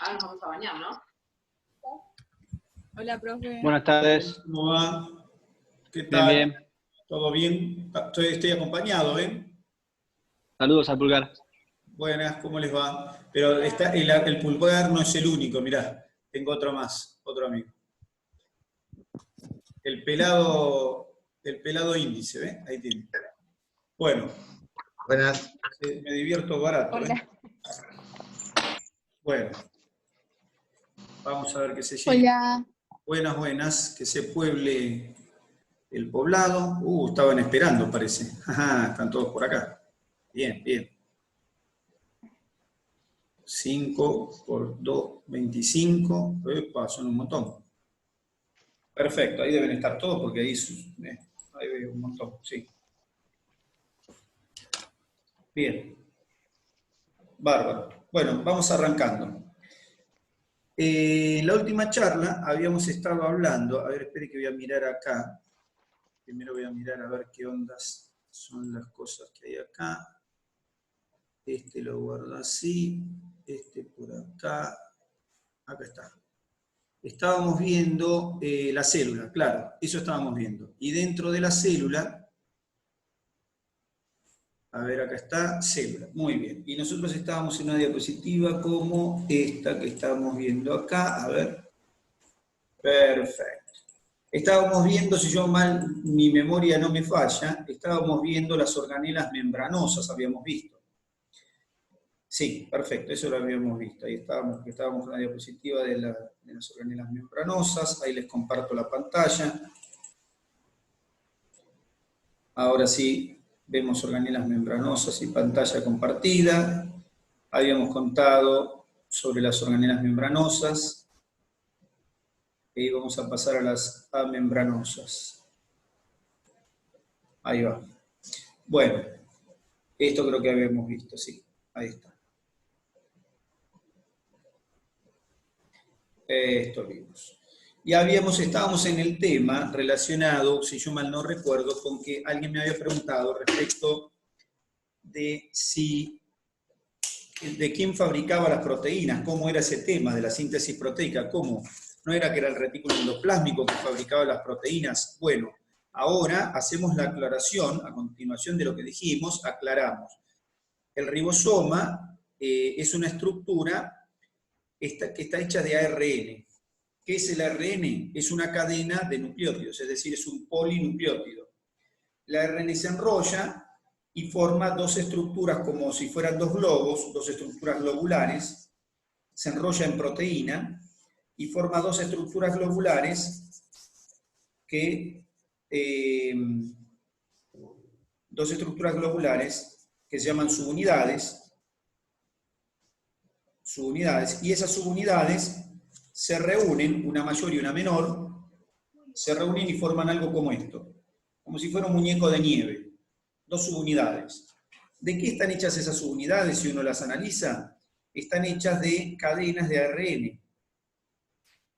Ahora nos vamos a bañar, ¿no? Hola, profe. Buenas tardes. ¿Cómo va? ¿Qué Bien, tal? bien. ¿Todo bien? Estoy acompañado, ¿eh? Saludos al Pulgar. Buenas, ¿cómo les va? Pero el Pulgar no es el único, mirá. Tengo otro más, otro amigo. El pelado índice, ¿ves? Ahí tiene. Bueno. Buenas. Me divierto barato, ¿eh? Hola. Bueno. Vamos a ver qué se llega. Hola. Buenas, buenas. Que se pueble el poblado. Estaban esperando, parece. Ajá, están todos por acá. Bien, bien. 5 por 2, 25. Epa, son un montón. Perfecto, ahí deben estar todos porque ahí veo un montón, sí. Bien. Bárbaro. Bueno, vamos arrancando. La última charla habíamos estado hablando, a ver, espere que voy a mirar acá. Primero voy a mirar a ver qué ondas son las cosas que hay acá. Este lo guardo así, este por acá. Acá está. Estábamos viendo la célula, claro, eso estábamos viendo. Y dentro de la célula, a ver, acá está, célula, muy bien. Y nosotros estábamos en una diapositiva como esta que estábamos viendo acá, a ver. Perfecto. Estábamos viendo, si yo mi memoria no me falla, estábamos viendo las organelas membranosas, habíamos visto. Sí, perfecto, eso lo habíamos visto. Ahí estábamos en la diapositiva de las organelas membranosas. Ahí les comparto la pantalla. Ahora sí, vemos organelas membranosas y pantalla compartida. Habíamos contado sobre las organelas membranosas. Y vamos a pasar a las amembranosas. Ahí va. Bueno, esto creo que habíamos visto, sí. Ahí está. Esto vimos. Y estábamos en el tema relacionado, si yo mal no recuerdo, con que alguien me había preguntado respecto de quién fabricaba las proteínas, cómo era ese tema de la síntesis proteica, cómo. ¿No era que era el retículo endoplásmico que fabricaba las proteínas? Bueno, ahora hacemos la aclaración, a continuación de lo que dijimos, aclaramos. El ribosoma es una estructura que está hecha de ARN. ¿Qué es el ARN? Es una cadena de nucleótidos, es decir, es un polinucleótido. El ARN se enrolla y forma dos estructuras como si fueran dos globos, dos estructuras globulares, se enrolla en proteína y forma dos estructuras globulares que se llaman subunidades, y esas subunidades se reúnen, una mayor y una menor, se reúnen y forman algo como esto, como si fuera un muñeco de nieve, dos subunidades. ¿De qué están hechas esas subunidades si uno las analiza? Están hechas de cadenas de ARN.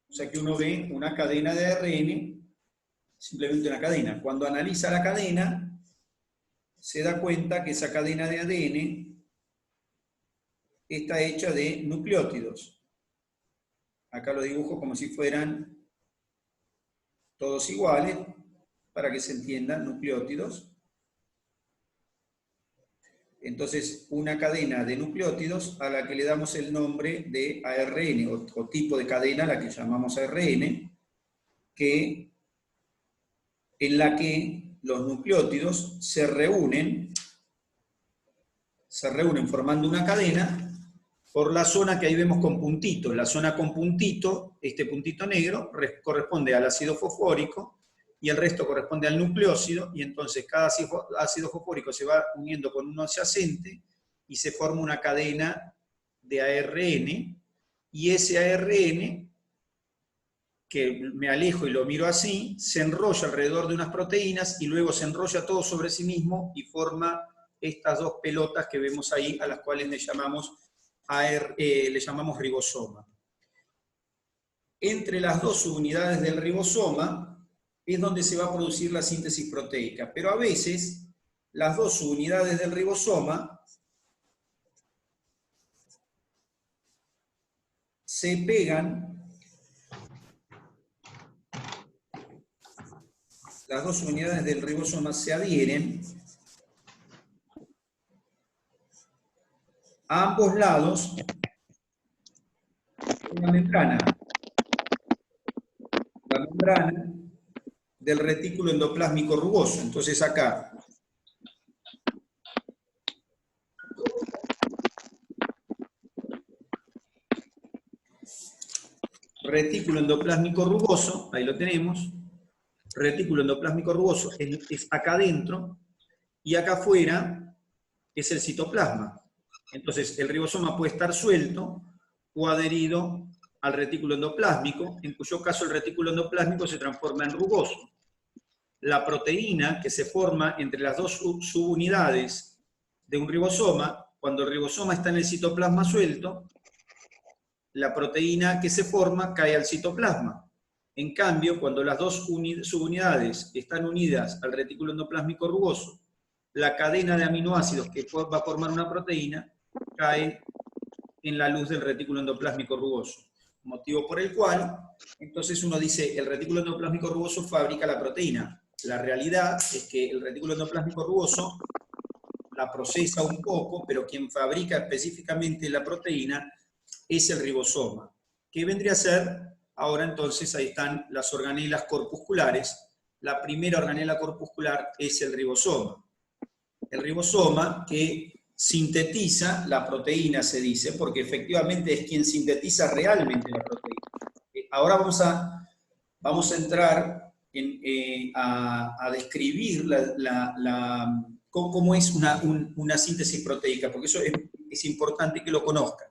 O sea que uno ve una cadena de ARN, simplemente una cadena. Cuando analiza la cadena, se da cuenta que esa cadena de ADN está hecha de nucleótidos. Acá lo dibujo como si fueran todos iguales, para que se entiendan, nucleótidos. Entonces, una cadena de nucleótidos a la que le damos el nombre de ARN, o tipo de cadena a la que llamamos ARN, en la que los nucleótidos se reúnen formando una cadena por la zona que ahí vemos con puntitos. La zona con puntito, este puntito negro, corresponde al ácido fosfórico y el resto corresponde al nucleósido, y entonces cada ácido fosfórico se va uniendo con uno adyacente y se forma una cadena de ARN, y ese ARN, que me alejo y lo miro así, se enrolla alrededor de unas proteínas y luego se enrolla todo sobre sí mismo y forma estas dos pelotas que vemos ahí, a las cuales le llamamos ribosoma. Entre las dos subunidades del ribosoma es donde se va a producir la síntesis proteica, pero a veces las dos subunidades del ribosoma se pegan, las dos unidades del ribosoma se adhieren a ambos lados de la membrana del retículo endoplásmico rugoso. Entonces acá retículo endoplásmico rugoso, ahí lo tenemos, retículo endoplásmico rugoso es acá adentro, y acá afuera es el citoplasma. Entonces el ribosoma puede estar suelto o adherido al retículo endoplásmico, en cuyo caso el retículo endoplásmico se transforma en rugoso. La proteína que se forma entre las dos subunidades de un ribosoma, cuando el ribosoma está en el citoplasma suelto, la proteína que se forma cae al citoplasma. En cambio, cuando las dos subunidades están unidas al retículo endoplásmico rugoso, la cadena de aminoácidos que va a formar una proteína cae en la luz del retículo endoplásmico rugoso. Motivo por el cual, entonces uno dice, el retículo endoplásmico rugoso fabrica la proteína. La realidad es que el retículo endoplásmico rugoso la procesa un poco, pero quien fabrica específicamente la proteína es el ribosoma. ¿Qué vendría a ser? Ahora entonces ahí están las organelas corpusculares. La primera organela corpuscular es el ribosoma. El ribosoma que sintetiza la proteína, se dice, porque efectivamente es quien sintetiza realmente la proteína. Ahora vamos a entrar a describir cómo es una síntesis proteica, porque eso es importante que lo conozcan.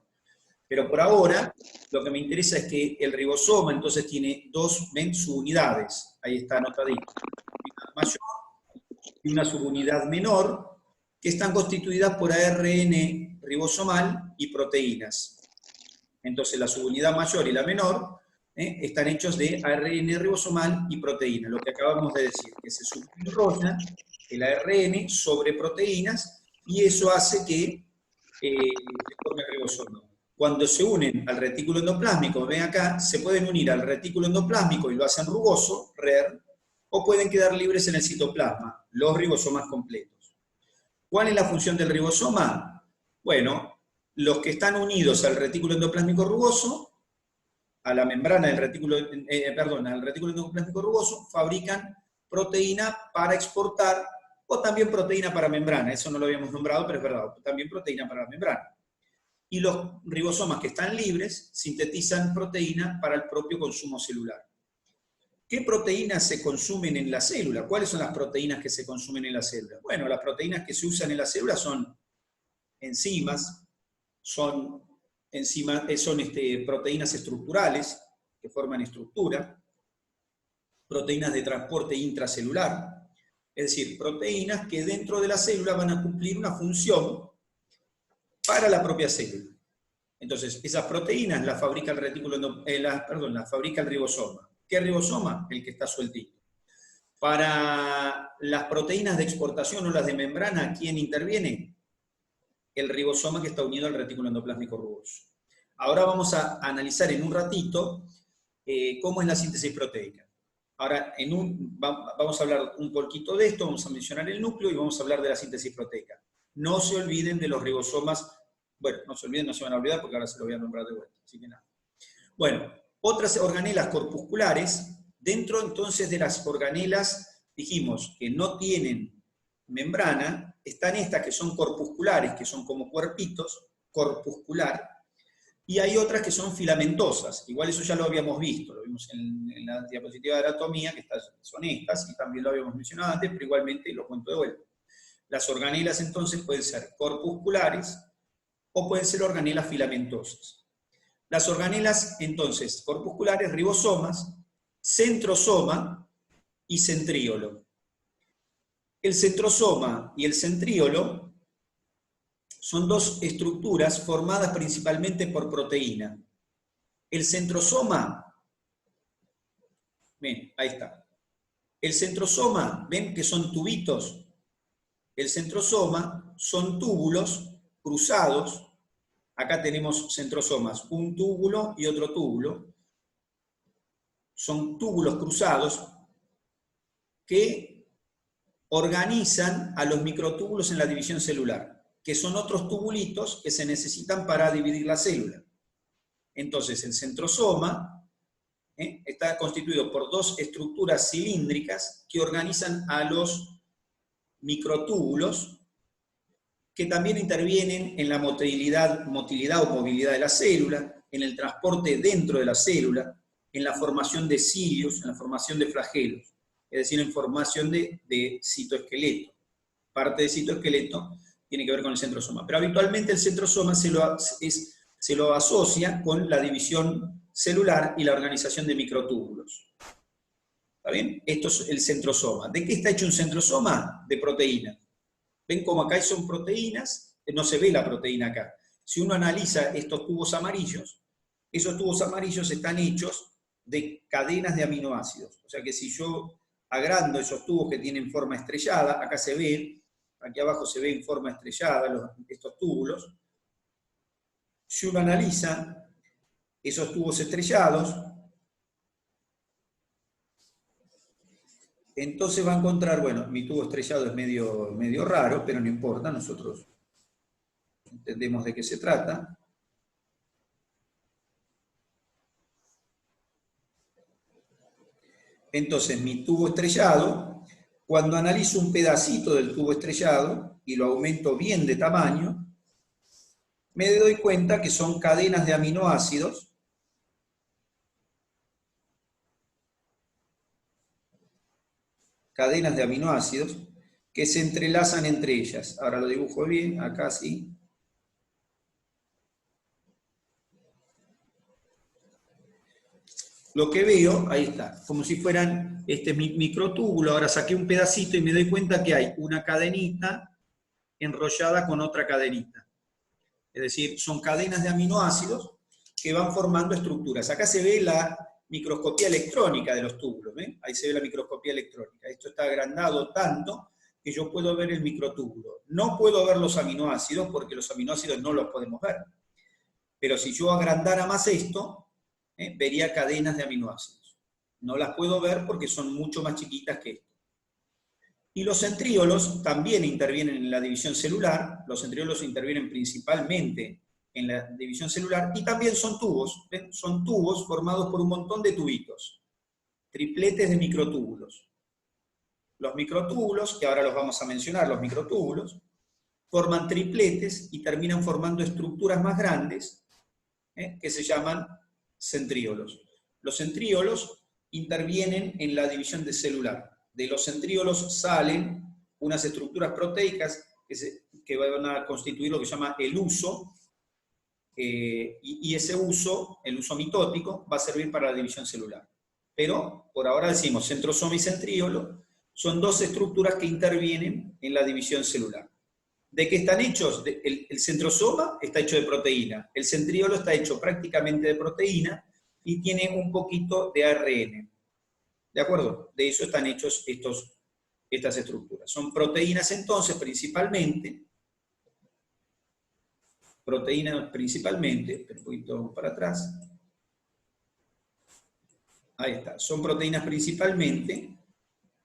Pero por ahora, lo que me interesa es que el ribosoma entonces tiene dos subunidades, ahí está anotadito, una mayor y una subunidad menor, que están constituidas por ARN ribosomal y proteínas. Entonces la subunidad mayor y la menor están hechos de ARN ribosomal y proteína, lo que acabamos de decir, que se subenrolla el ARN sobre proteínas y eso hace que se forme el ribosoma. Cuando se unen al retículo endoplásmico, ven acá, se pueden unir al retículo endoplásmico y lo hacen rugoso, RER, o pueden quedar libres en el citoplasma, los ribosomas completos. ¿Cuál es la función del ribosoma? Bueno, los que están unidos al retículo endoplásmico rugoso, a la membrana del retículo, al retículo endoplásmico rugoso, fabrican proteína para exportar, o también proteína para membrana, eso no lo habíamos nombrado, pero es verdad, también proteína para la membrana. Y los ribosomas que están libres sintetizan proteína para el propio consumo celular. ¿Qué proteínas se consumen en la célula? ¿Cuáles son las proteínas que se consumen en la célula? Bueno, las proteínas que se usan en la célula son enzimas, son proteínas estructurales que forman estructura, proteínas de transporte intracelular, es decir, proteínas que dentro de la célula van a cumplir una función para la propia célula. Entonces, esas proteínas las fabrica las fabrica el ribosoma. ¿Qué ribosoma? El que está sueltito. Para las proteínas de exportación o las de membrana, ¿quién interviene? El ribosoma que está unido al retículo endoplásmico rugoso. Ahora vamos a analizar en un ratito cómo es la síntesis proteica. Ahora, vamos a hablar un poquito de esto, vamos a mencionar el núcleo y vamos a hablar de la síntesis proteica. No se olviden de los ribosomas. Bueno, no se olviden, no se van a olvidar porque ahora se lo voy a nombrar de vuelta. Así que nada. Bueno, otras organelas corpusculares, dentro entonces de las organelas, dijimos que no tienen membrana, están estas que son corpusculares, que son como cuerpitos, corpuscular, y hay otras que son filamentosas. Igual eso ya lo habíamos visto, lo vimos en la diapositiva de anatomía, que son estas, y también lo habíamos mencionado antes, pero igualmente lo cuento de vuelta. Las organelas entonces pueden ser corpusculares, o pueden ser organelas filamentosas. Las organelas, entonces, corpusculares, ribosomas, centrosoma y centríolo. El centrosoma y el centríolo son dos estructuras formadas principalmente por proteína. El centrosoma, ven, ahí está. El centrosoma, ven que son tubitos. El centrosoma son túbulos cruzados, acá tenemos centrosomas, un túbulo y otro túbulo. Son túbulos cruzados que organizan a los microtúbulos en la división celular, que son otros tubulitos que se necesitan para dividir la célula. Entonces, el centrosoma está constituido por dos estructuras cilíndricas que organizan a los microtúbulos, que también intervienen en la motilidad o movilidad de la célula, en el transporte dentro de la célula, en la formación de cilios, en la formación de flagelos, es decir, en formación de citoesqueleto. Parte del citoesqueleto tiene que ver con el centrosoma. Pero habitualmente el centrosoma se lo asocia con la división celular y la organización de microtúbulos. ¿Está bien? Esto es el centrosoma. ¿De qué está hecho un centrosoma? De proteína. ¿Ven cómo acá son proteínas? No se ve la proteína acá. Si uno analiza estos tubos amarillos, esos tubos amarillos están hechos de cadenas de aminoácidos. O sea que si yo agrando esos tubos que tienen forma estrellada, acá se ve, aquí abajo se ve en forma estrellada estos túbulos. Si uno analiza esos tubos estrellados, entonces va a encontrar, bueno, mi tubo estrellado es medio raro, pero no importa, nosotros entendemos de qué se trata. Entonces, mi tubo estrellado, cuando analizo un pedacito del tubo estrellado y lo aumento bien de tamaño, me doy cuenta que son cadenas de aminoácidos que se entrelazan entre ellas. Ahora lo dibujo bien, acá sí. Lo que veo, ahí está, como si fueran microtúbulo. Ahora saqué un pedacito y me doy cuenta que hay una cadenita enrollada con otra cadenita. Es decir, son cadenas de aminoácidos que van formando estructuras. Acá se ve la microscopía electrónica de los túbulos, ¿ven? Ahí se ve la microscopía electrónica. Esto está agrandado tanto que yo puedo ver el microtúbulo. No puedo ver los aminoácidos porque los aminoácidos no los podemos ver. Pero si yo agrandara más esto, vería cadenas de aminoácidos. No las puedo ver porque son mucho más chiquitas que esto. Y los centríolos también intervienen en la división celular. Los centríolos intervienen principalmente en la división celular y también son tubos. ¿Ven? Son tubos formados por un montón de tubitos, tripletes de microtúbulos. Los microtúbulos, que ahora los vamos a mencionar, los microtúbulos, forman tripletes y terminan formando estructuras más grandes, que se llaman centríolos. Los centríolos intervienen en la división celular. De los centríolos salen unas estructuras proteicas que van a constituir lo que se llama el huso, y ese huso, el huso mitótico, va a servir para la división celular. Pero, por ahora decimos, centrosoma y centríolo son dos estructuras que intervienen en la división celular. ¿De qué están hechos? El centrosoma está hecho de proteína, el centríolo está hecho prácticamente de proteína y tiene un poquito de ARN. ¿De acuerdo? De eso están hechos estas estructuras. Son proteínas entonces principalmente, un poquito para atrás. Ahí está, son proteínas principalmente.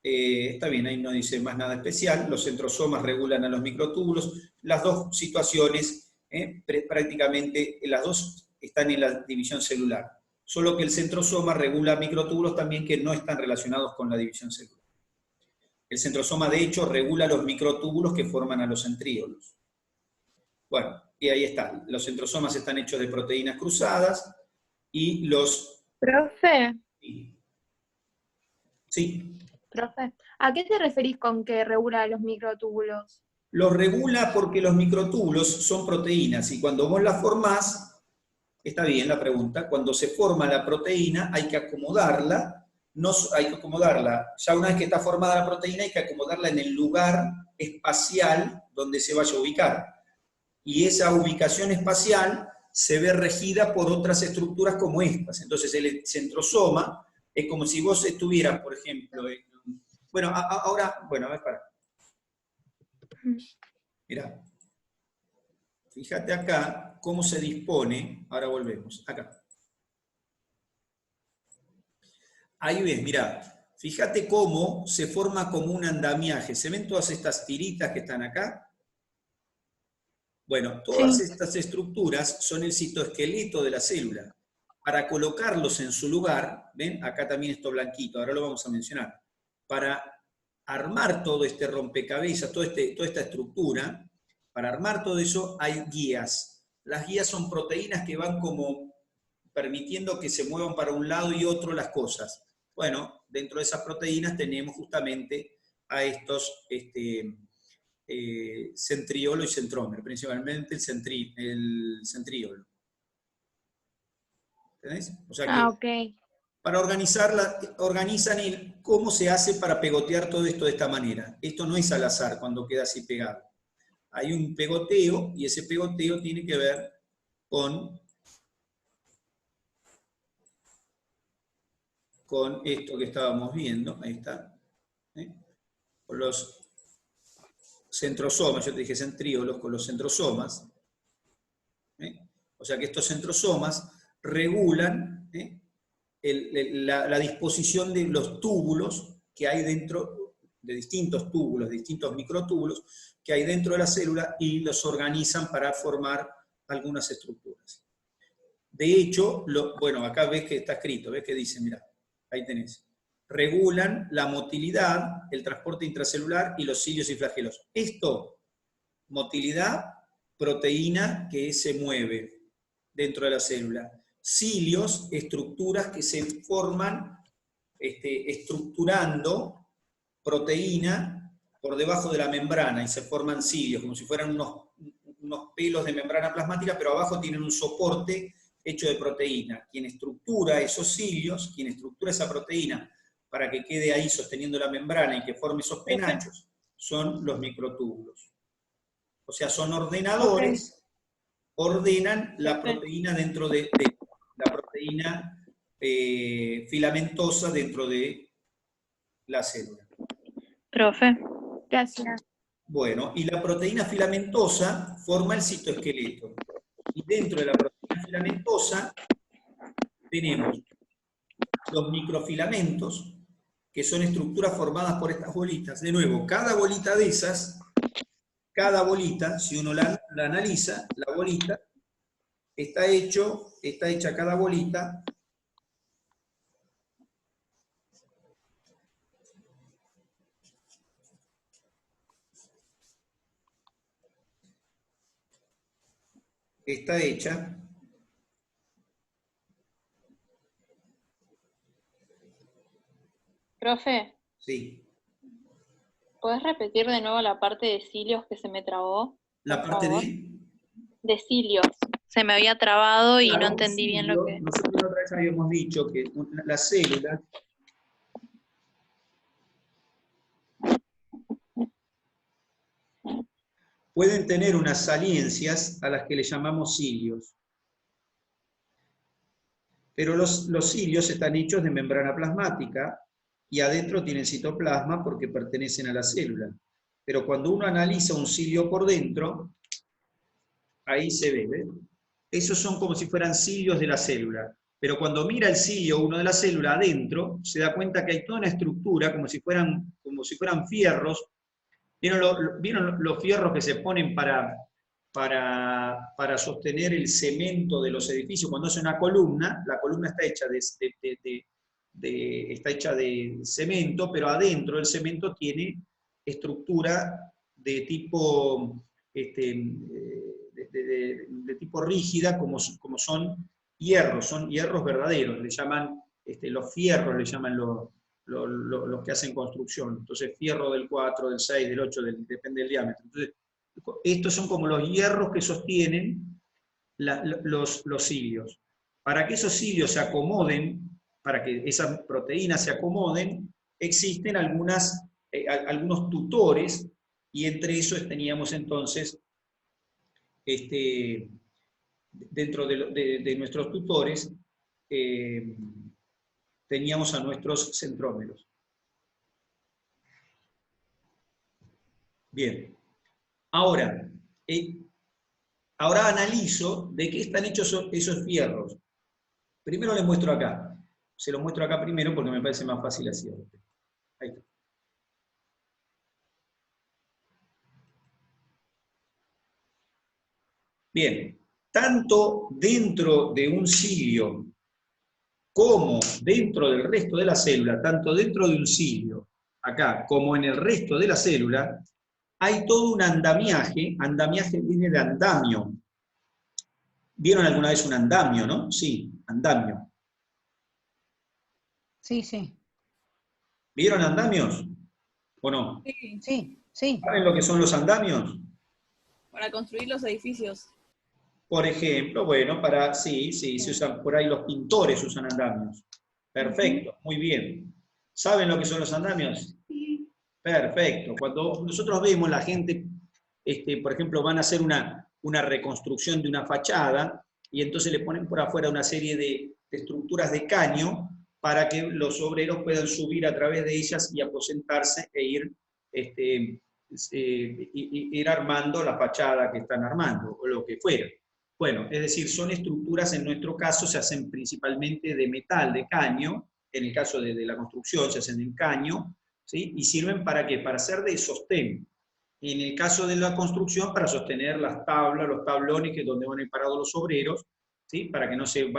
Está bien, ahí no dice más nada especial. Los centrosomas regulan a los microtúbulos. Las dos situaciones, prácticamente las dos están en la división celular. Solo que el centrosoma regula microtúbulos también que no están relacionados con la división celular. El centrosoma, de hecho, regula los microtúbulos que forman a los centríolos. Bueno, y ahí está. Los centrosomas están hechos de proteínas cruzadas y los... Profe. Sí. Profe, ¿a qué te referís con que regula los microtúbulos? Los regula porque los microtúbulos son proteínas y cuando vos las formás, está bien la pregunta, cuando se forma la proteína hay que acomodarla, ya una vez que está formada la proteína hay que acomodarla en el lugar espacial donde se vaya a ubicar. Y esa ubicación espacial se ve regida por otras estructuras como estas. Entonces el centrosoma es como si vos estuvieras, por ejemplo, bueno, ahora, bueno, a ver, para. Mirá. fíjate acá cómo se dispone, ahora volvemos, acá. Ahí ves, mirá, fíjate cómo se forma como un andamiaje. ¿Se ven todas estas tiritas que están acá? Bueno, todas Sí. estas estructuras son el citoesqueleto de la célula. Para colocarlos en su lugar, ¿ven? Acá también esto blanquito, ahora lo vamos a mencionar. Para armar todo este rompecabezas, toda esta estructura, para armar todo eso hay guías. Las guías son proteínas que van como permitiendo que se muevan para un lado y otro las cosas. Bueno, dentro de esas proteínas tenemos justamente a estos centriolo y centrómero, principalmente el centríolo. ¿Entendés? O sea que Ok. para organizan cómo se hace para pegotear todo esto de esta manera. Esto no es al azar cuando queda así pegado. Hay un pegoteo y ese pegoteo tiene que ver con esto que estábamos viendo, ahí está, con los centrosomas, yo te dije centríolos, con los centrosomas, o sea que estos centrosomas regulan la disposición de los túbulos que hay dentro, de distintos túbulos, de distintos microtúbulos que hay dentro de la célula y los organizan para formar algunas estructuras. De hecho, bueno, acá ves que está escrito, ves que dice, mira, ahí tenés. Regulan la motilidad, el transporte intracelular y los cilios y flagelos. Esto, motilidad, proteína que se mueve dentro de la célula. Cilios, estructuras que se forman estructurando proteína por debajo de la membrana y se forman cilios, como si fueran unos pelos de membrana plasmática, pero abajo tienen un soporte hecho de proteína. Quien estructura esos cilios, quien estructura esa proteína para que quede ahí sosteniendo la membrana y que forme esos penachos, son los microtúbulos. O sea, son ordenadores, ordenan la proteína dentro de la proteína filamentosa dentro de la célula. Profe. Gracias. Bueno, y la proteína filamentosa forma el citoesqueleto. Y dentro de la proteína filamentosa tenemos los microfilamentos, que son estructuras formadas por estas bolitas. De nuevo, cada bolita de esas, cada bolita, si uno la analiza, la bolita, está hecha cada bolita está hecha Profe, sí. ¿puedes repetir de nuevo la parte de cilios que se me trabó? La Por parte favor. de cilios. Se me había trabado y claro, no entendí bien lo que... Nosotros la otra vez habíamos dicho que las células pueden tener unas saliencias a las que le llamamos cilios. Pero los cilios están hechos de membrana plasmática y adentro tienen citoplasma porque pertenecen a la célula. Pero cuando uno analiza un cilio por dentro, ahí se ve, ¿ves? Esos son como si fueran cilios de la célula. Pero cuando mira el cilio uno de la célula adentro, se da cuenta que hay toda una estructura como si fueran fierros. ¿Vieron los fierros que se ponen para sostener el cemento de los edificios? Cuando hace una columna, la columna está hecha está hecha de cemento, pero adentro del cemento tiene estructura de tipo, de tipo rígida, como son hierros verdaderos, le llaman, los fierros le llaman los que hacen construcción. Entonces, fierro del 4, del 6, del 8, depende del diámetro. Entonces, estos son como los hierros que sostienen los cilios. Para que esos cilios se acomoden, para que esas proteínas se acomoden, existen algunos tutores, y entre esos teníamos entonces, dentro de nuestros tutores, teníamos a nuestros centrómeros. Bien. Ahora, Ahora analizo de qué están hechos esos fierros. Primero les muestro acá. Se los muestro acá primero porque me parece más fácil así. Ahí está. Bien, tanto dentro de un cilio como dentro del resto de la célula, tanto dentro de un cilio, acá, como en el resto de la célula, hay todo un andamiaje. Andamiaje viene de andamio. ¿Vieron alguna vez un andamio, no? Sí, andamio. Sí, sí. ¿Vieron andamios? ¿O no? Sí, Sí, sí. ¿Saben lo que son los andamios? para construir los edificios. Por ejemplo, bueno, sí, se usan, por ahí los pintores usan andamios. Perfecto, muy bien. ¿Saben lo que son los andamios? Sí. Perfecto. Cuando nosotros vemos la gente, por ejemplo, van a hacer una reconstrucción de una fachada, y entonces le ponen por afuera una serie de estructuras de caño para que los obreros puedan subir a través de ellas y aposentarse e ir armando la fachada que están armando, o lo que fuera. Bueno, es decir, son estructuras, en nuestro caso, se hacen principalmente de metal, de caño, en el caso de la construcción se hacen en caño, ¿sí? Y sirven ¿para qué? Para ser de sostén. En el caso de la construcción, para sostener las tablas, los tablones, que es donde van a ir parados los obreros, ¿sí? Para que no se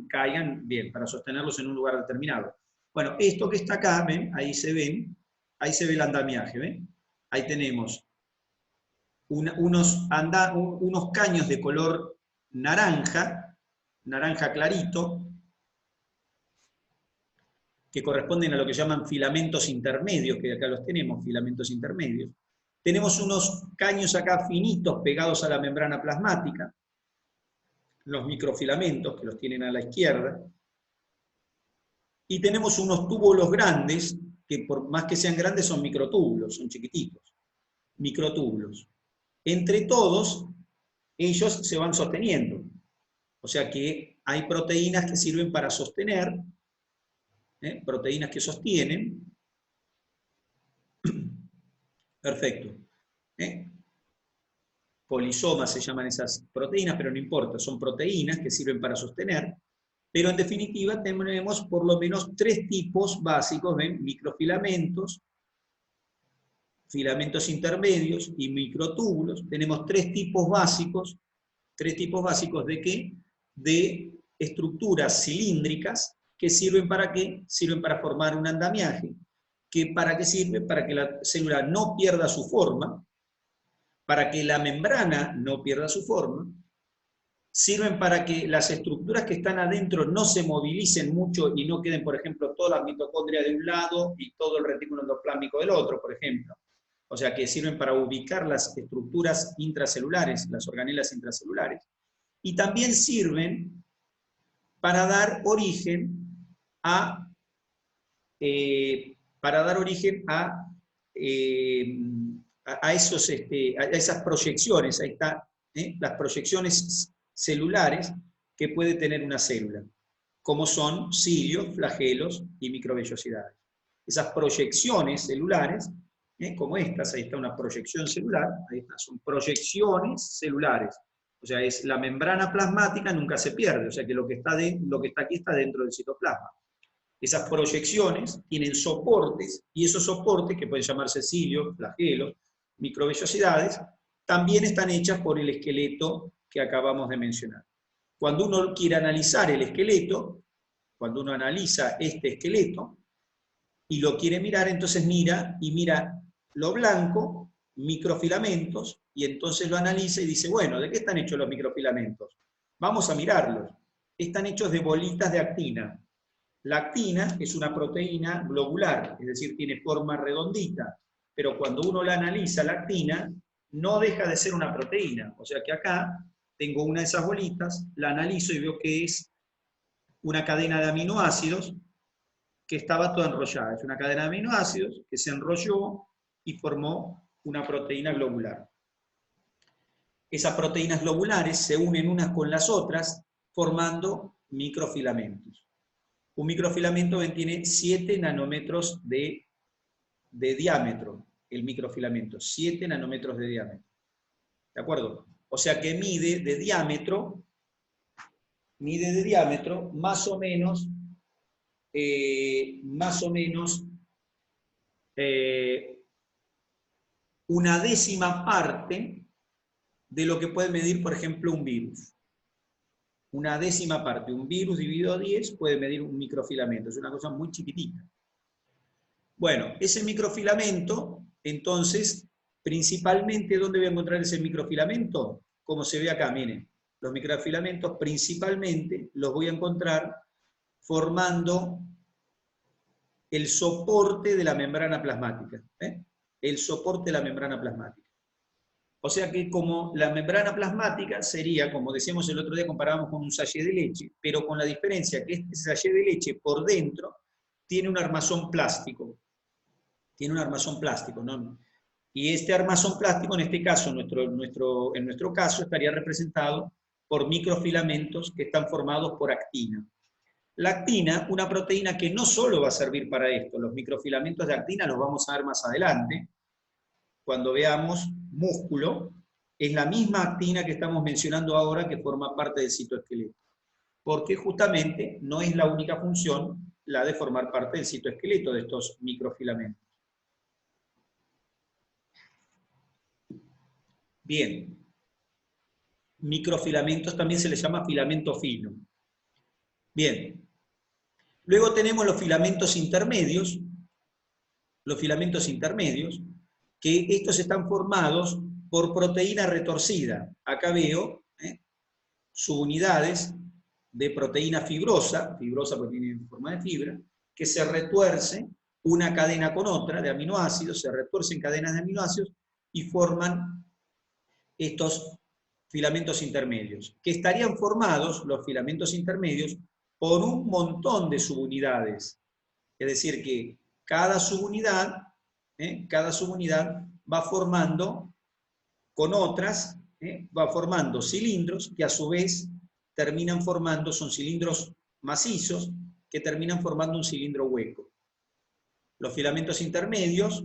caigan, bien, para sostenerlos en un lugar determinado. Bueno, esto que está acá, ¿ven? Ahí se ve el andamiaje, ¿ven? Ahí tenemos unos caños de color naranja clarito, que corresponden a lo que llaman filamentos intermedios, que acá los tenemos, filamentos intermedios. Tenemos unos caños acá finitos pegados a la membrana plasmática, los microfilamentos, que los tienen a la izquierda, y tenemos unos túbulos grandes, que por más que sean grandes son microtúbulos, son chiquititos, microtúbulos. Entre todos, ellos se van sosteniendo. O sea que hay proteínas que sirven para sostener, proteínas que sostienen. Perfecto. Polisomas se llaman esas proteínas, pero no importa, son proteínas que sirven para sostener. Pero en definitiva tenemos por lo menos 3 tipos básicos, ¿ven? Microfilamentos, filamentos intermedios y microtúbulos. Tenemos 3 tipos básicos. ¿3 tipos básicos de qué? De estructuras cilíndricas que sirven ¿para qué? Sirven para formar un andamiaje. ¿Para qué sirve? Para que la célula no pierda su forma, para que la membrana no pierda su forma, sirven para que las estructuras que están adentro no se movilicen mucho y no queden, por ejemplo, todas las mitocondrias de un lado y todo el retículo endoplásmico del otro, por ejemplo. O sea, que sirven para ubicar las estructuras intracelulares, las organelas intracelulares. Y también sirven para dar origen a esas proyecciones, ahí está, las proyecciones celulares que puede tener una célula, como son cilios, flagelos y microvellosidades. Esas proyecciones celulares, como estas, ahí está una proyección celular, ahí está, son proyecciones celulares. O sea, es la membrana plasmática nunca se pierde, o sea que lo que está aquí está dentro del citoplasma. Esas proyecciones tienen soportes, y esos soportes, que pueden llamarse cilios, flagelos, microvellosidades, también están hechas por el esqueleto que acabamos de mencionar. Cuando uno quiere analizar el esqueleto, cuando uno analiza este esqueleto, y lo quiere mirar, entonces mira lo blanco, microfilamentos, y entonces lo analiza y dice, bueno, ¿de qué están hechos los microfilamentos? Vamos a mirarlos. Están hechos de bolitas de actina. La actina es una proteína globular, es decir, tiene forma redondita, pero cuando uno la analiza, la actina, no deja de ser una proteína. O sea que acá tengo una de esas bolitas, la analizo y veo que es una cadena de aminoácidos que estaba toda enrollada. Es una cadena de aminoácidos que se enrolló y formó una proteína globular. Esas proteínas globulares se unen unas con las otras, formando microfilamentos. Un microfilamento tiene 7 nanómetros de diámetro, el microfilamento, 7 nanómetros de diámetro. ¿De acuerdo? O sea que mide de diámetro más o menos una décima parte de lo que puede medir, por ejemplo, un virus. Una décima parte. Un virus dividido a 10 puede medir un microfilamento. Es una cosa muy chiquitita. Bueno, ese microfilamento, entonces, principalmente, ¿dónde voy a encontrar ese microfilamento? Como se ve acá, miren. Los microfilamentos principalmente los voy a encontrar formando el soporte de la membrana plasmática. El soporte de la membrana plasmática. O sea que como la membrana plasmática sería, como decíamos el otro día, comparábamos con un sachet de leche, pero con la diferencia que este sachet de leche por dentro tiene un armazón plástico. Tiene un armazón plástico, ¿no? Y este armazón plástico, en este caso, en nuestro caso, estaría representado por microfilamentos que están formados por actina. La actina, una proteína que no solo va a servir para esto, los microfilamentos de actina los vamos a ver más adelante, cuando veamos músculo, es la misma actina que estamos mencionando ahora que forma parte del citoesqueleto. Porque justamente no es la única función la de formar parte del citoesqueleto de estos microfilamentos. Bien. Microfilamentos también se les llama filamento fino. Bien. Luego tenemos los filamentos intermedios. Los filamentos intermedios, que estos están formados por proteína retorcida. Acá veo subunidades de proteína fibrosa porque tiene forma de fibra, que se retuerce una cadena con otra de aminoácidos, se retuercen cadenas de aminoácidos y forman estos filamentos intermedios, que estarían formados, los filamentos intermedios, por un montón de subunidades. Es decir, que cada subunidad va formando con otras, va formando cilindros que a su vez terminan formando, son cilindros macizos, que terminan formando un cilindro hueco. Los filamentos intermedios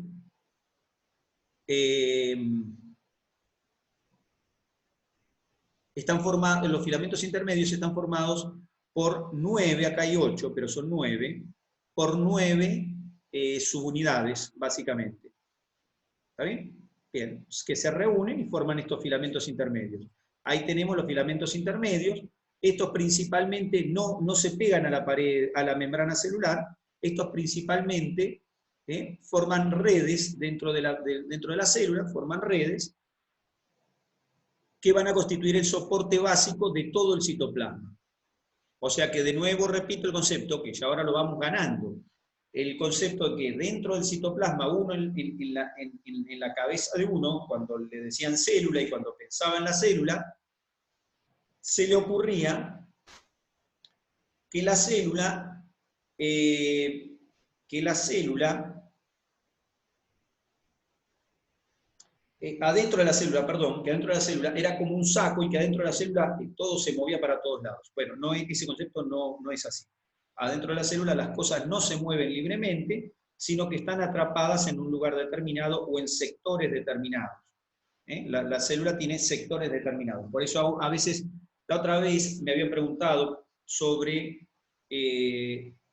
los filamentos intermedios están formados por 9, acá hay 8, pero son 9, por 9 subunidades, básicamente. ¿Está bien? Bien, que se reúnen y forman estos filamentos intermedios. Ahí tenemos los filamentos intermedios. Estos principalmente no se pegan a la pared, a la membrana celular. Estos principalmente forman redes dentro de la célula, forman redes que van a constituir el soporte básico de todo el citoplasma. O sea que de nuevo repito el concepto, que ya ahora lo vamos ganando. El concepto de que dentro del citoplasma, uno en la cabeza de uno, cuando le decían célula y cuando pensaba en la célula, se le ocurría que la célula adentro de la célula era como un saco y que adentro de la célula todo se movía para todos lados. Bueno, ese concepto no es así. Adentro de la célula las cosas no se mueven libremente, sino que están atrapadas en un lugar determinado o en sectores determinados. La célula tiene sectores determinados. Por eso a veces, la otra vez me habían preguntado sobre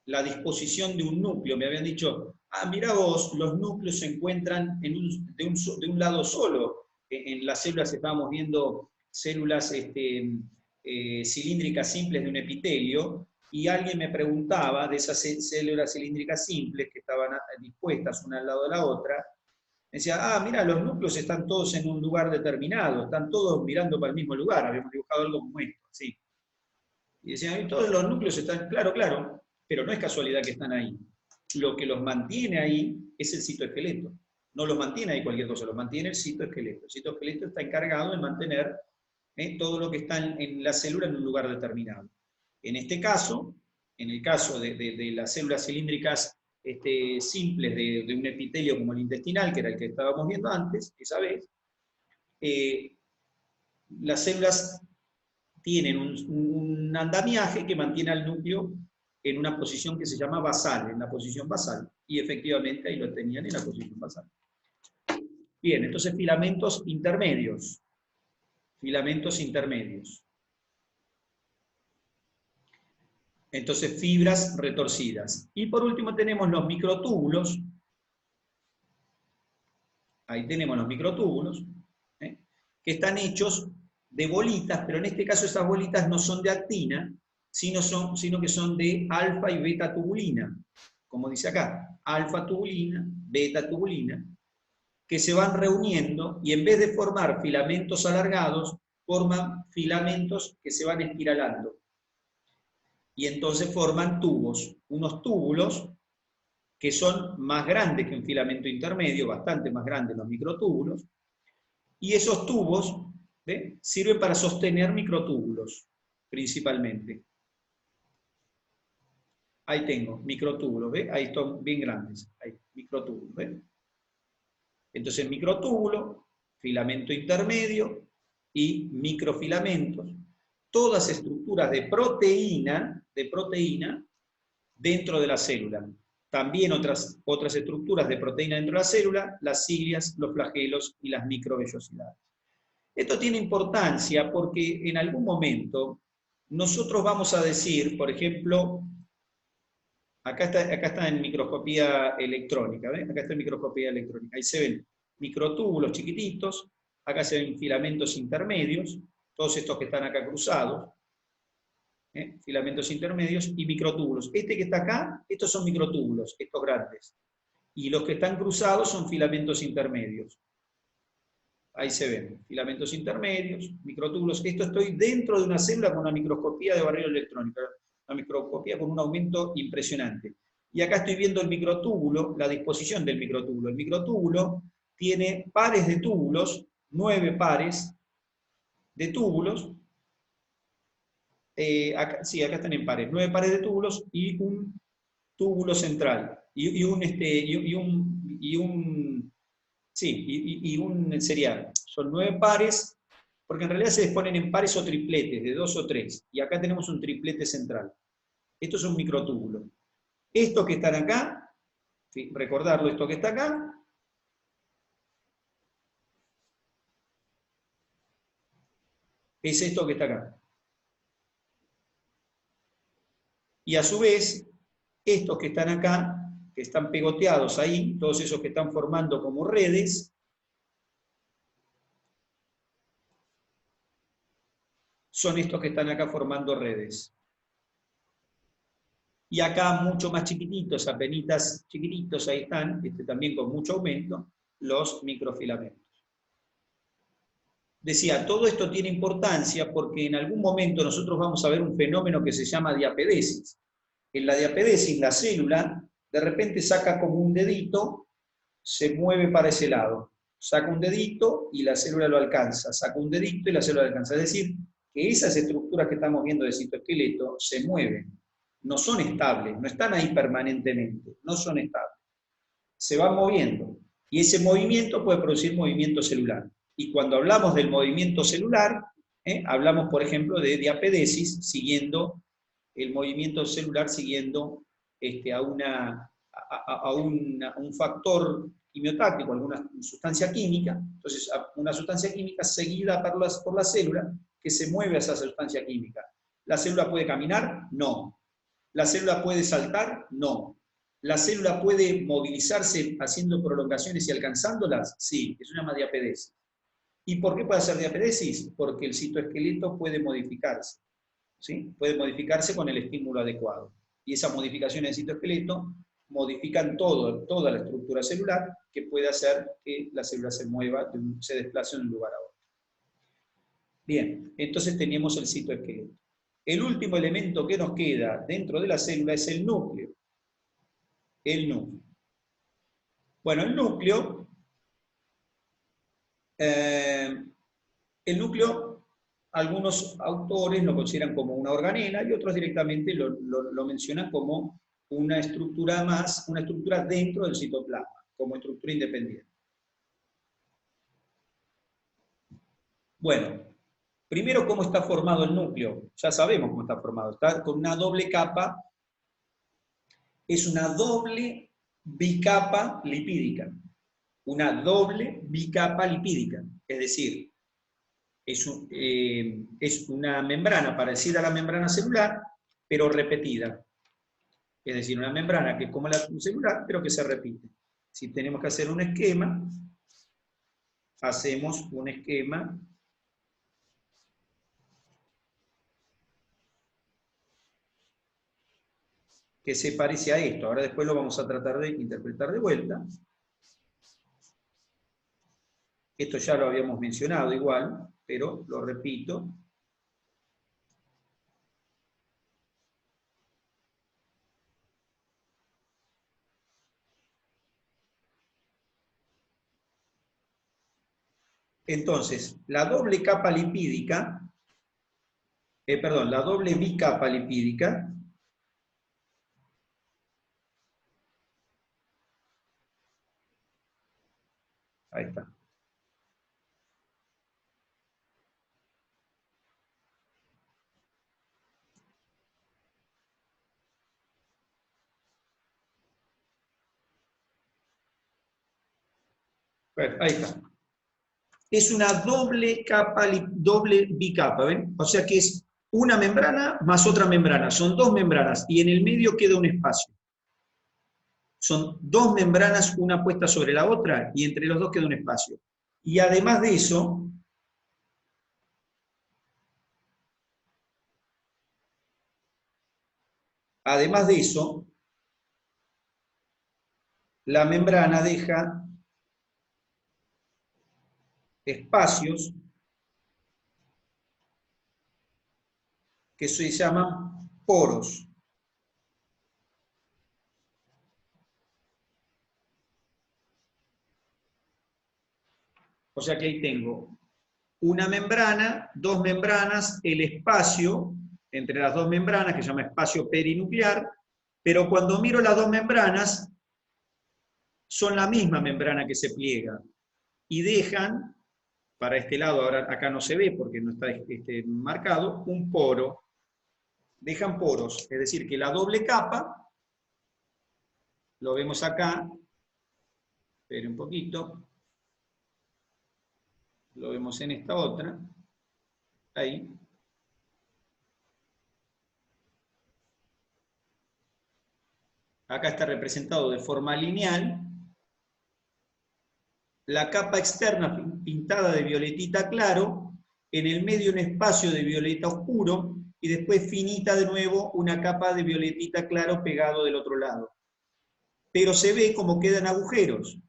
la disposición de un núcleo. Me habían dicho, mira vos, los núcleos se encuentran de un lado solo. En las células estábamos viendo células cilíndricas simples de un epitelio, y alguien me preguntaba de esas células cilíndricas simples que estaban dispuestas una al lado de la otra. Me decía, mira, los núcleos están todos en un lugar determinado, están todos mirando para el mismo lugar. Habíamos dibujado algo como esto, así. Y decían, todos los núcleos están, claro, pero no es casualidad que están ahí. Lo que los mantiene ahí es el citoesqueleto. No los mantiene ahí cualquier cosa, los mantiene el citoesqueleto. El citoesqueleto está encargado de mantener todo lo que está en la célula en un lugar determinado. En este caso, en el caso de las células cilíndricas simples de un epitelio como el intestinal, que era el que estábamos viendo antes, esa vez, las células tienen un andamiaje que mantiene al núcleo en una posición que se llama basal, en la posición basal, y efectivamente ahí lo tenían en la posición basal. Bien, entonces filamentos intermedios. filamentos intermedios. Entonces, fibras retorcidas. Y por último tenemos los microtúbulos. Ahí tenemos los microtúbulos, que están hechos de bolitas, pero en este caso esas bolitas no son de actina, sino que son de alfa y beta tubulina, como dice acá, alfa tubulina, beta tubulina, que se van reuniendo y en vez de formar filamentos alargados, forman filamentos que se van espiralando. Y entonces forman tubos, unos túbulos que son más grandes que un filamento intermedio, bastante más grandes los microtúbulos, y esos tubos sirven para sostener microtúbulos, principalmente. Ahí tengo microtúbulos, ¿ve? Ahí están bien grandes, ahí, microtúbulos, ¿ve? Entonces microtúbulo, filamento intermedio y microfilamentos, todas estructuras de proteína dentro de la célula. También otras estructuras de proteína dentro de la célula, las cilias, los flagelos y las microvellosidades. Esto tiene importancia porque en algún momento nosotros vamos a decir, por ejemplo, acá está en microscopía electrónica, ¿ven? Acá está en microscopía electrónica, ahí se ven microtúbulos chiquititos, acá se ven filamentos intermedios, todos estos que están acá cruzados, filamentos intermedios y microtúbulos. Este que está acá, estos son microtúbulos, estos grandes. Y los que están cruzados son filamentos intermedios. Ahí se ven, filamentos intermedios, microtúbulos. Esto estoy dentro de una célula con una microscopía de barrero electrónica, una microscopía con un aumento impresionante. Y acá estoy viendo el microtúbulo, la disposición del microtúbulo. El microtúbulo tiene pares de túbulos, 9 pares de túbulos. Acá están en pares, 9 pares de túbulos y un túbulo central, y un serial. Son 9 pares, porque en realidad se disponen en pares o tripletes, de 2 o 3, y acá tenemos un triplete central. Esto es un microtúbulo. Estos que están acá, recordarlo, esto que está acá, es esto que está acá. Y a su vez, estos que están acá, que están pegoteados ahí, todos esos que están formando como redes, son estos que están acá formando redes. Y acá mucho más chiquititos, apenitas chiquititos, ahí están, también con mucho aumento, los microfilamentos. Decía, todo esto tiene importancia porque en algún momento nosotros vamos a ver un fenómeno que se llama diapedesis. En la diapedesis, la célula de repente saca como un dedito, se mueve para ese lado. Saca un dedito y la célula lo alcanza. Saca un dedito y la célula lo alcanza. Es decir, que esas estructuras que estamos viendo de citoesqueleto se mueven. No son estables, no están ahí permanentemente, no son estables. Se van moviendo. Y ese movimiento puede producir movimiento celular. Y cuando hablamos del movimiento celular, hablamos, por ejemplo, de diapedesis, siguiendo el movimiento celular, siguiendo a un factor quimiotáctico, alguna sustancia química. Entonces, una sustancia química seguida por la célula que se mueve a esa sustancia química. ¿La célula puede caminar? No. ¿La célula puede saltar? No. ¿La célula puede movilizarse haciendo prolongaciones y alcanzándolas? Sí, eso se llama diapedesis. ¿Y por qué puede hacer diapedesis? Porque el citoesqueleto puede modificarse, ¿sí? Puede modificarse con el estímulo adecuado. Y esas modificaciones del citoesqueleto modifican toda la estructura celular que puede hacer que la célula se mueva, se desplace de un lugar a otro. Bien, entonces teníamos el citoesqueleto. El último elemento que nos queda dentro de la célula es el núcleo. El núcleo. Bueno, el núcleo, algunos autores lo consideran como una organela y otros directamente lo mencionan como una estructura más, una estructura dentro del citoplasma, como estructura independiente. Bueno, primero, ¿cómo está formado el núcleo? Ya sabemos cómo está formado. Está con una doble capa, es una doble bicapa lipídica. Una doble bicapa lipídica. Es decir, es una membrana parecida a la membrana celular, pero repetida. Es decir, una membrana que es como la celular, pero que se repite. Si tenemos que hacer un esquema, hacemos un esquema que se parece a esto. Ahora después lo vamos a tratar de interpretar de vuelta. Esto ya lo habíamos mencionado igual, pero lo repito. Entonces, la doble capa lipídica, la doble bicapa lipídica, ahí está. Bueno, ahí está. Es una doble capa, doble bicapa, ¿ven? O sea que es una membrana más otra membrana. Son dos membranas y en el medio queda un espacio. Son dos membranas, una puesta sobre la otra, y entre los dos queda un espacio. Y además de eso, la membrana deja espacios que se llaman poros. O sea que ahí tengo una membrana, dos membranas, el espacio entre las dos membranas, que se llama espacio perinuclear, pero cuando miro las dos membranas, son la misma membrana que se pliega, y dejan, para este lado, ahora acá no se ve porque no está marcado, un poro. Dejan poros, es decir, que la doble capa, lo vemos acá, espere un poquito, lo vemos en esta otra, ahí. Acá está representado de forma lineal, la capa externa pintada de violetita claro, en el medio un espacio de violeta oscuro, y después finita de nuevo una capa de violetita claro pegado del otro lado. Pero se ve como quedan agujeros.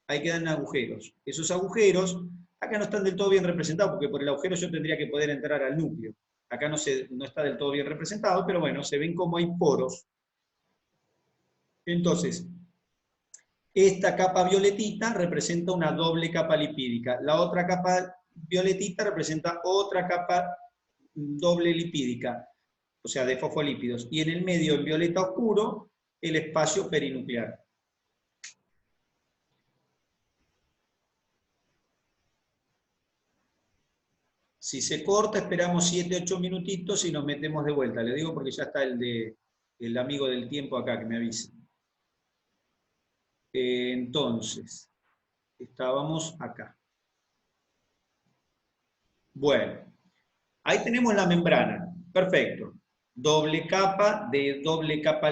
Ahí quedan agujeros. Esos agujeros, acá no están del todo bien representados, porque por el agujero yo tendría que poder entrar al núcleo. Acá no está del todo bien representado, pero bueno, se ven como hay poros. Entonces, esta capa violetita representa una doble capa lipídica. La otra capa violetita representa otra capa doble lipídica, o sea, de fosfolípidos. Y en el medio, en violeta oscuro, el espacio perinuclear. Si se corta, esperamos 7-8 minutitos y nos metemos de vuelta. Le digo porque ya está el amigo del tiempo acá, que me avisa. Entonces, estábamos acá. Bueno, ahí tenemos la membrana. Perfecto. Doble capa de doble capa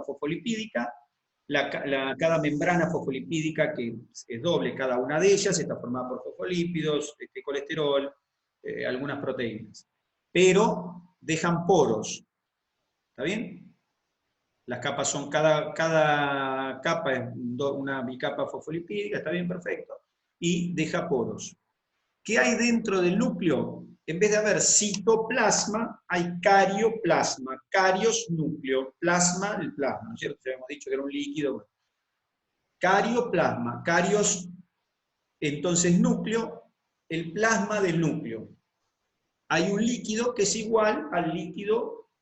fosfolipídica. Cada membrana fosfolipídica, que es doble cada una de ellas, está formada por fosfolípidos, colesterol, algunas proteínas. Pero dejan poros. ¿Está bien? Las capas son, cada capa es una bicapa fosfolipídica, está bien, perfecto. Y deja poros. ¿Qué hay dentro del núcleo? En vez de haber citoplasma, hay carioplasma. Carios, núcleo. Plasma, el plasma, ¿no es cierto? Ya habíamos dicho que era un líquido. Carioplasma. Carios, entonces núcleo, el plasma del núcleo. Hay un líquido que es igual al líquido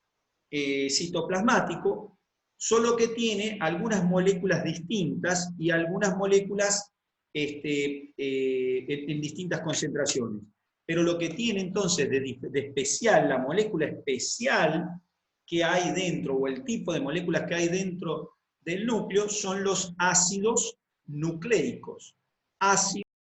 citoplasmático, solo que tiene algunas moléculas distintas y algunas moléculas en distintas concentraciones. Pero lo que tiene entonces de especial, la molécula especial que hay dentro, o el tipo de moléculas que hay dentro del núcleo, son los ácidos nucleicos. Ácidos